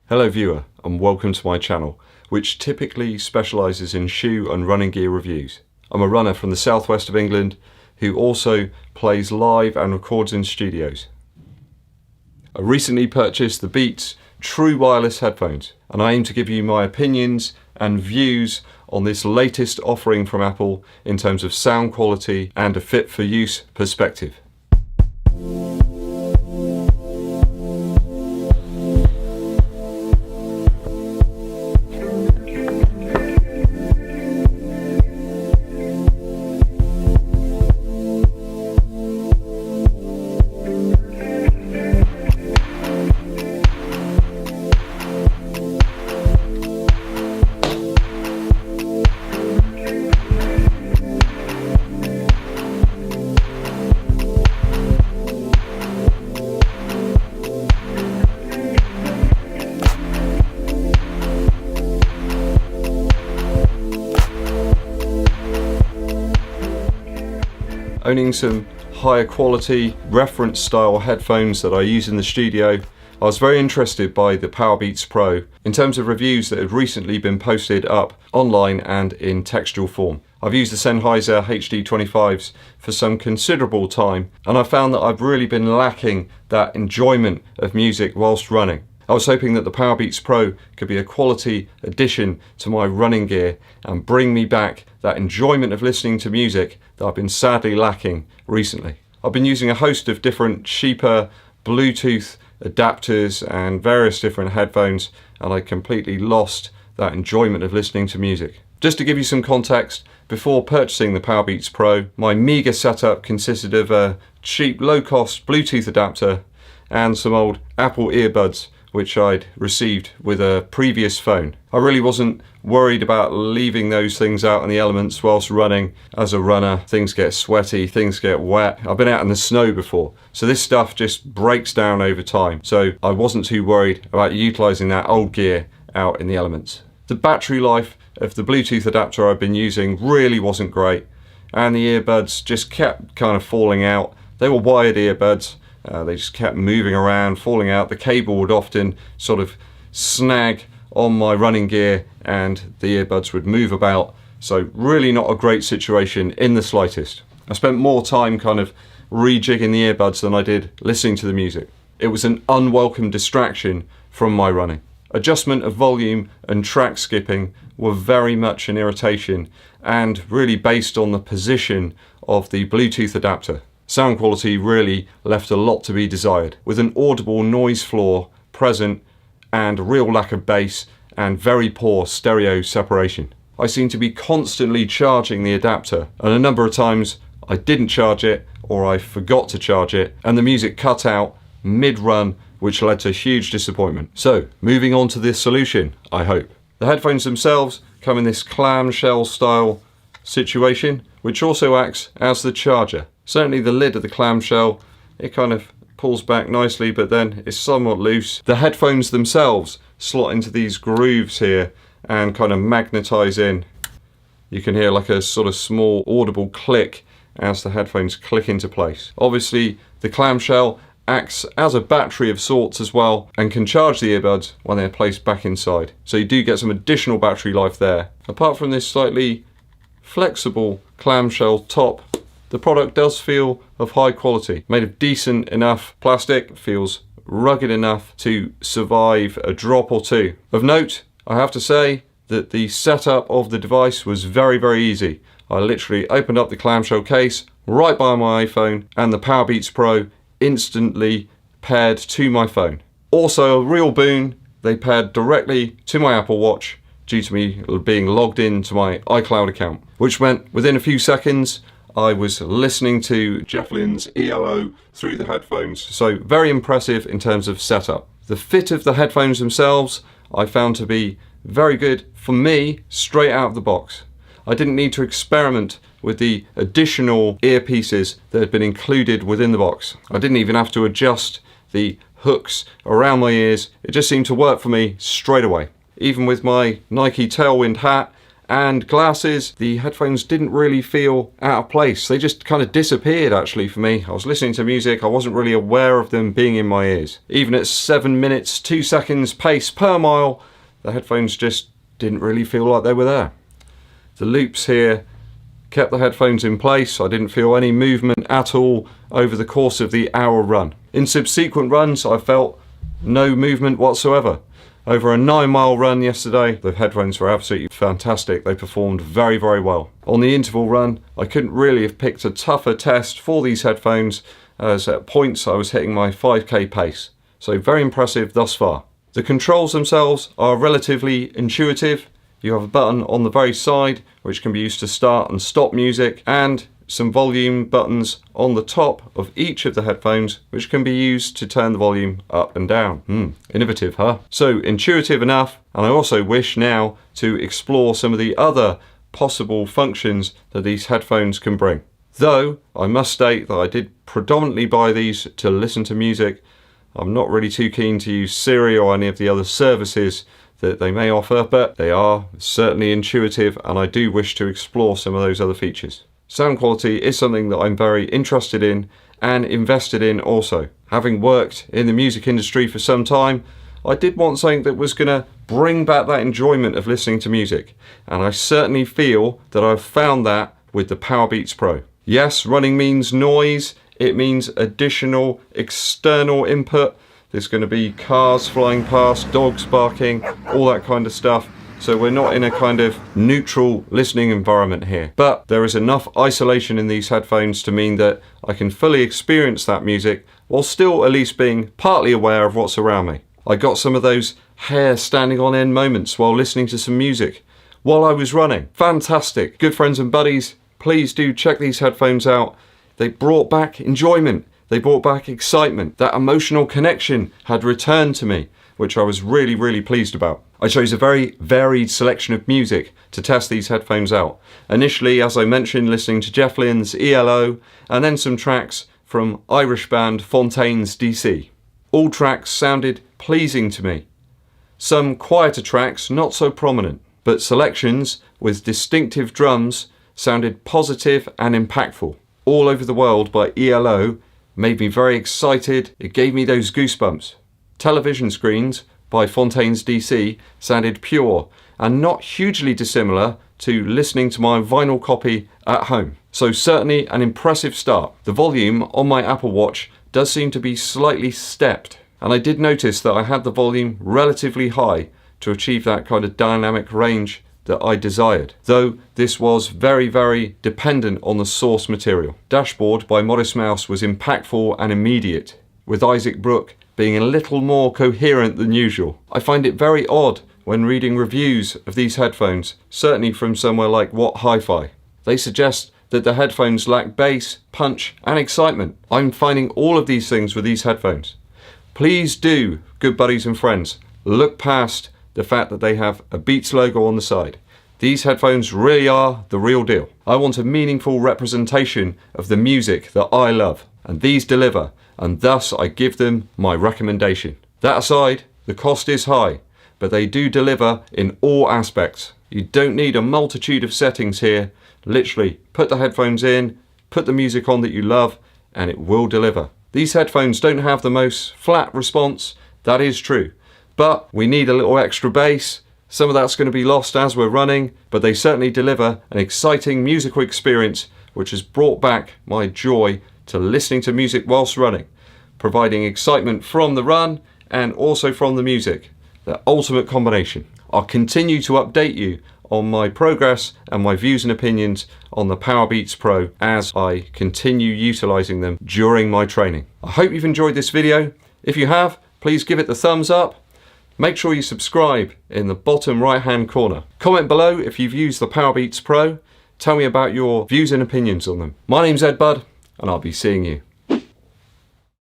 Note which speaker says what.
Speaker 1: Hello viewer, and welcome to my channel, which typically specialises in shoe and running gear reviews. I'm a runner from the southwest of England who also plays live and records in studios. I recently purchased the Beats True Wireless headphones, and I aim to give you my opinions and views on this latest offering from Apple in terms of sound quality and a fit for use perspective. Owning some higher quality reference style headphones that I use in the studio, I was very interested by the Powerbeats Pro in terms of reviews that had recently been posted up online and in textual form. I've used the Sennheiser HD25s for some considerable time, and I found that I've really been lacking that enjoyment of music whilst running. I was hoping that the Powerbeats Pro could be a quality addition to my running gear and bring me back that enjoyment of listening to music that I've been sadly lacking recently. I've been using a host of different cheaper Bluetooth adapters and various different headphones, and I completely lost that enjoyment of listening to music. Just to give you some context, before purchasing the Powerbeats Pro, my meagre setup consisted of a cheap low-cost Bluetooth adapter and some old Apple AirPods which I'd received with a previous phone. I really wasn't worried about leaving those things out in the elements whilst running. As a runner, things get sweaty, things get wet. I've been out in the snow before, so this stuff just breaks down over time. So I wasn't too worried about utilising that old gear out in the elements. The battery life of the Bluetooth adapter I've been using really wasn't great, and the earbuds just kept kind of falling out. They were wired earbuds. They just kept moving around, falling out. The cable would often sort of snag on my running gear and the earbuds would move about. So really not a great situation in the slightest. I spent more time kind of rejigging the earbuds than I did listening to the music. It was an unwelcome distraction from my running. Adjustment of volume and track skipping were very much an irritation and really based on the position of the Bluetooth adapter. Sound quality really left a lot to be desired, with an audible noise floor present and a real lack of bass and very poor stereo separation. I seemed to be constantly charging the adapter, and a number of times I didn't charge it or I forgot to charge it and the music cut out mid-run, which led to huge disappointment. So moving on to this solution, I hope. The headphones themselves come in this clamshell style situation, which also acts as the charger. Certainly the lid of the clamshell, it kind of pulls back nicely, but then it's somewhat loose. The headphones themselves slot into these grooves here and kind of magnetize in. You can hear like a sort of small audible click as the headphones click into place. Obviously the clamshell acts as a battery of sorts as well and can charge the earbuds when they're placed back inside. So you do get some additional battery life there. Apart from this slightly flexible clamshell top, the product does feel of high quality, made of decent enough plastic, feels rugged enough to survive a drop or two. Of note, I have to say that the setup of the device was very, very easy. I literally opened up the clamshell case right by my iPhone and the Powerbeats Pro instantly paired to my phone. Also a real boon, they paired directly to my Apple Watch due to me being logged into my iCloud account, which meant within a few seconds I was listening to Jeff Lynne's ELO through the headphones. So very impressive in terms of setup. The fit of the headphones themselves I found to be very good for me straight out of the box. I didn't need to experiment with the additional earpieces that had been included within the box. I didn't even have to adjust the hooks around my ears. It just seemed to work for me straight away. Even with my Nike Tailwind hat and glasses, the headphones didn't really feel out of place. They just kind of disappeared actually for me. I was listening to music, I wasn't really aware of them being in my ears. Even at 7 minutes 2 seconds pace per mile, the headphones just didn't really feel like they were there. The loops here kept the headphones in place. I didn't feel any movement at all over the course of the hour run. In subsequent runs, I felt no movement whatsoever. Over a 9-mile run yesterday, the headphones were absolutely fantastic. They performed very, very well. On the interval run, I couldn't really have picked a tougher test for these headphones, as at points I was hitting my 5k pace. So very impressive thus far. The controls themselves are relatively intuitive. You have a button on the very side which can be used to start and stop music, and some volume buttons on the top of each of the headphones which can be used to turn the volume up and down. Innovative, huh? So intuitive enough, and I also wish now to explore some of the other possible functions that these headphones can bring. Though I must state that I did predominantly buy these to listen to music. I'm not really too keen to use Siri or any of the other services that they may offer, but they are certainly intuitive, and I do wish to explore some of those other features. Sound quality is something that I'm very interested in and invested in also. Having worked in the music industry for some time, I did want something that was going to bring back that enjoyment of listening to music, and I certainly feel that I've found that with the Powerbeats Pro. Yes, running means noise, it means additional external input. There's going to be cars flying past, dogs barking, all that kind of stuff. So we're not in a kind of neutral listening environment here. But there is enough isolation in these headphones to mean that I can fully experience that music while still at least being partly aware of what's around me. I got some of those hair standing on end moments while listening to some music while I was running. Fantastic. Good friends and buddies, please do check these headphones out. They brought back enjoyment. They brought back excitement. That emotional connection had returned to me, which I was really, really pleased about. I chose a very varied selection of music to test these headphones out. Initially, as I mentioned, listening to Jeff Lynne's ELO, and then some tracks from Irish band Fontaines DC. All tracks sounded pleasing to me. Some quieter tracks not so prominent, but selections with distinctive drums sounded positive and impactful. All Over the World by ELO made me very excited. It gave me those goosebumps. Television Screens by Fontaines DC sounded pure and not hugely dissimilar to listening to my vinyl copy at home. So certainly an impressive start. The volume on my Apple Watch does seem to be slightly stepped, and I did notice that I had the volume relatively high to achieve that kind of dynamic range that I desired, though this was very, very dependent on the source material. Dashboard by Modest Mouse was impactful and immediate, with Isaac Brooke being a little more coherent than usual. I find it very odd when reading reviews of these headphones, certainly from somewhere like What Hi-Fi. They suggest that the headphones lack bass, punch and excitement. I'm finding all of these things with these headphones. Please do, good buddies and friends, look past the fact that they have a Beats logo on the side. These headphones really are the real deal. I want a meaningful representation of the music that I love, and these deliver, and thus I give them my recommendation. That aside, the cost is high, but they do deliver in all aspects. You don't need a multitude of settings here. Literally, put the headphones in, put the music on that you love, and it will deliver. These headphones don't have the most flat response, that is true, but we need a little extra bass. Some of that's going to be lost as we're running, but they certainly deliver an exciting musical experience which has brought back my joy to listening to music whilst running, providing excitement from the run and also from the music. The ultimate combination. I'll continue to update you on my progress and my views and opinions on the Powerbeats Pro as I continue utilizing them during my training. I hope you've enjoyed this video. If you have, please give it the thumbs up. Make sure you subscribe in the bottom right hand corner. Comment below if you've used the Powerbeats Pro. Tell me about your views and opinions on them. My name's eddbud, and I'll be seeing you